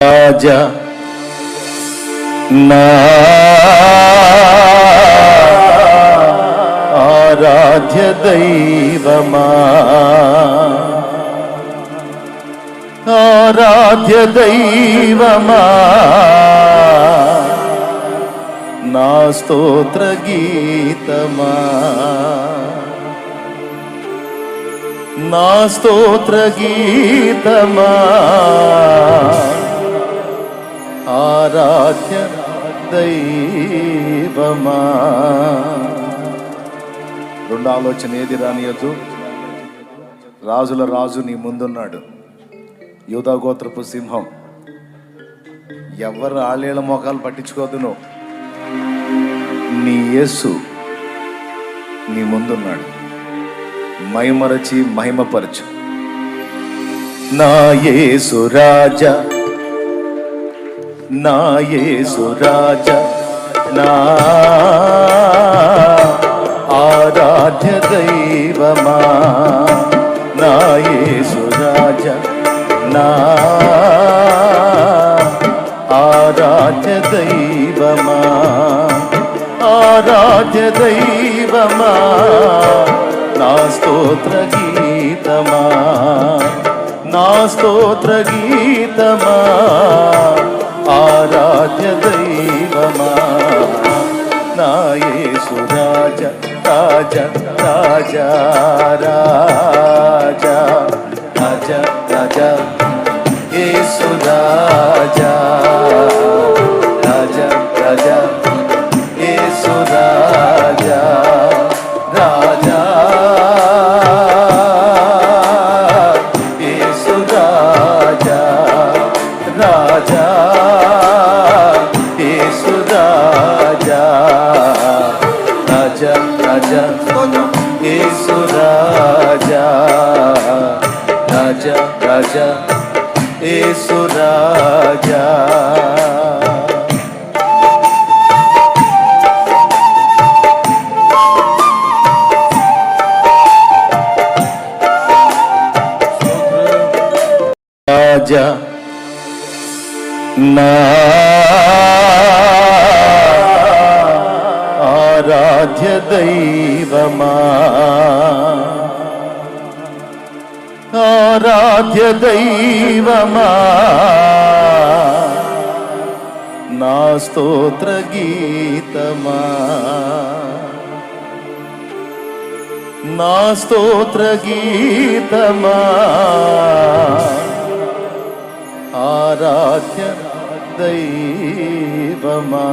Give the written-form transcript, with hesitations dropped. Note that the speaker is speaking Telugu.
రాజా నా ఆరాధ్య దైవమా, ఆరాధ్య దైవమా, నా స్తోత్ర గీతమా, నా స్తోత్ర గీతమా, ఆరాధ్య దైవమా. రెండు ఆలోచన ఏది రానియొద్దు. రాజుల రాజు నీ ముందున్నాడు, యూదా గోత్రపు సింహం. ఎవరు ఆళ్ళేళ్ళ మోకాలు పట్టించుకోవద్దు. నువ్వు నీ యేసు నీ ముందున్నాడు. మైమరచి మహిమపరచు. నా యేసు రాజా, నా యేసు రాజా, నా ఆరాధ్య దైవమా, నా యేసు రాజా, నా ఆరాధ్య దైవమా, ఆరాధ్య దైవమా, నా స్తోత్ర గీతమా, నా స్తోత్ర గీతమా, ఆరాధ్య దైవమా, నా యేసు రాజా, రాజా, రాజా, రాజా, రాజా, రాజా, యేసు రాజా, రాజా, రాజా, యేసు రాజా, రాజా, యేసు రాజా, రాజా, యేసు రాజా, రాజా, రాజా, యేసు రాజా, రాజా, రాజా, యేసు రాజా. రాజా నా ఆరాధ్య దైవమా, ఆరాధ్య దైవమా, నా స్తోత్ర గీతమా, నా స్తోత్ర గీతమా, ఆరాధ్య దైవమా.